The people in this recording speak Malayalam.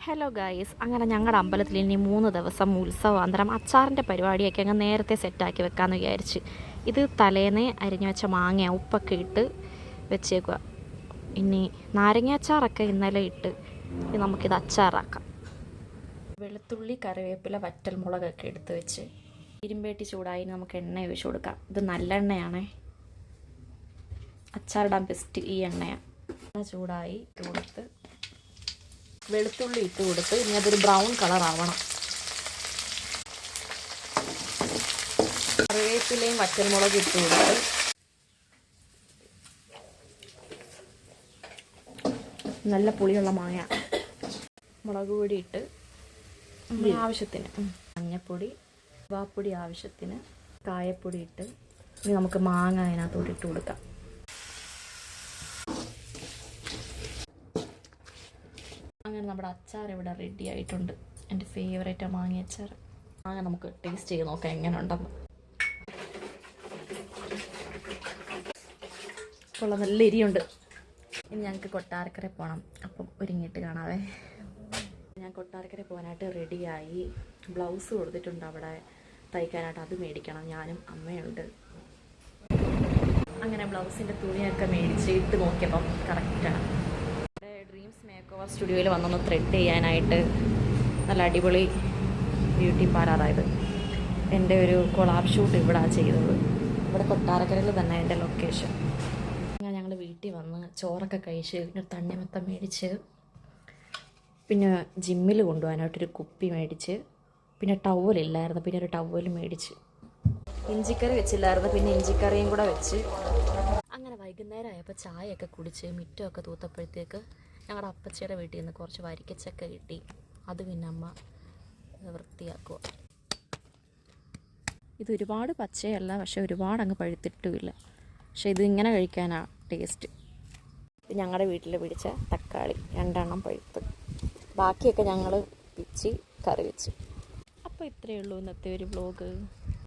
ഹലോ ഗായ്സ്, അങ്ങനെ ഞങ്ങളുടെ അമ്പലത്തിൽ ഇനി 3 ദിവസം ഉത്സവാന്തരം അച്ചാറിൻ്റെ പരിപാടിയൊക്കെ അങ്ങ് നേരത്തെ സെറ്റാക്കി വെക്കാമെന്ന് വിചാരിച്ച്. ഇത് തലേന്നേ അരിഞ്ഞു വെച്ച മാങ്ങ ഉപ്പൊക്കെ ഇട്ട് വെച്ചേക്കുക. ഇനി നാരങ്ങ അച്ചാറൊക്കെ ഇന്നലെ ഇട്ട് നമുക്കിത് അച്ചാറാക്കാം. വെളുത്തുള്ളി, കറിവേപ്പില, വറ്റൽമുളകൊക്കെ എടുത്ത് വെച്ച് ഇരുമ്പേട്ടി ചൂടായി നമുക്ക് എണ്ണ ഒഴിച്ച് കൊടുക്കാം. ഇത് നല്ലെണ്ണയാണേ, അച്ചാറിടാൻ ബെസ്റ്റ് ഈ എണ്ണയാണ്. എണ്ണ ചൂടായി കൊടുത്ത് വെളുത്തുള്ളി ഇട്ട് കൊടുത്ത് ഇനി അതൊരു ബ്രൗൺ കളർ ആവണം. കറിവേപ്പിലയും വറ്റൽമുളകും ഇട്ട് കൊടുത്ത് നല്ല പുളിയുള്ള മാങ്ങ, മുളക് പൊടി ഇട്ട് ആവശ്യത്തിന്, മഞ്ഞപ്പൊടി, ഉലുവാപ്പൊടി ആവശ്യത്തിന്, കായപ്പൊടി ഇട്ട് ഇനി നമുക്ക് മാങ്ങ അതിനകത്തോട്ട് ഇട്ട് കൊടുക്കാം. അങ്ങനെ നമ്മുടെ അച്ചാർ ഇവിടെ റെഡി ആയിട്ടുണ്ട്. എൻ്റെ ഫേവറേറ്റ് മാങ്ങ അച്ചാർ. മാങ്ങ നമുക്ക് ടേസ്റ്റ് ചെയ്ത് നോക്കാം എങ്ങനെ ഉണ്ടെന്ന്. കൊള്ളാം, നല്ല എരിയുണ്ട്. ഇനി ഞങ്ങൾക്ക് കൊട്ടാരക്കര പോകണം, അപ്പം ഒരുങ്ങിയിട്ട് കാണാവേ. ഞാൻ കൊട്ടാരക്കര പോകാനായിട്ട് റെഡിയായി. ബ്ലൗസ് കൊടുത്തിട്ടുണ്ട് അവിടെ തയ്ക്കാനായിട്ട്, അത് മേടിക്കണം. ഞാനും അമ്മയുണ്ട്. അങ്ങനെ ബ്ലൗസിൻ്റെ തുണിയൊക്കെ മേടിച്ച് ഇട്ട് നോക്കിയപ്പം കറക്റ്റാണ്. ഡ്രീംസ് മേക്ക് ഓവർ സ്റ്റുഡിയോയിൽ വന്നൊന്ന് ത്രെഡ് ചെയ്യാനായിട്ട് നല്ല അടിപൊളി ബ്യൂട്ടി പാർലറായത്. എൻ്റെ ഒരു കൊളാബ് ഷൂട്ട് ഇവിടെയാണ് ചെയ്തത്. ഇവിടെ കൊട്ടാരക്കരയിൽ തന്നെ എൻ്റെ ലൊക്കേഷൻ. അങ്ങനെ ഞങ്ങൾ വീട്ടിൽ വന്ന് ചോറൊക്കെ കഴിച്ച് പിന്നെ തണ്ണിമത്തം മേടിച്ച്, പിന്നെ ജിമ്മിൽ കൊണ്ടുപോകാനായിട്ടൊരു കുപ്പി മേടിച്ച്, പിന്നെ ടവലില്ലായിരുന്നു, പിന്നെ ഒരു ടവൽ മേടിച്ച്, ഇഞ്ചിക്കറി വെച്ചില്ലായിരുന്നു, പിന്നെ ഇഞ്ചിക്കറിയും കൂടെ വെച്ച്. അങ്ങനെ വൈകുന്നേരം ആയപ്പോൾ ചായയൊക്കെ കുടിച്ച് മിറ്റമൊക്കെ തൂത്തപ്പോഴത്തേക്ക് ഞങ്ങളുടെ അപ്പച്ചിയുടെ വീട്ടിൽ നിന്ന് കുറച്ച് വരിക്കച്ചക്ക കിട്ടി. അത് പിന്നെ അമ്മ വൃത്തിയാക്കുക. ഇത് ഒരുപാട് പച്ചയല്ല, പക്ഷെ ഒരുപാട് അങ്ങ് പഴുത്തിട്ടുമില്ല. പക്ഷെ ഇത് ഇങ്ങനെ കഴിക്കാനാണ് ടേസ്റ്റ്. ഇത് ഞങ്ങളുടെ വീട്ടിൽ പിടിച്ച തക്കാളി 2 എണ്ണം പഴുത്ത്, ബാക്കിയൊക്കെ ഞങ്ങൾ പിച്ചി കറി വെച്ച്. അപ്പോൾ ഇത്രയേ ഉള്ളൂ ഇന്നത്തെ ഒരു വ്ലോഗ്.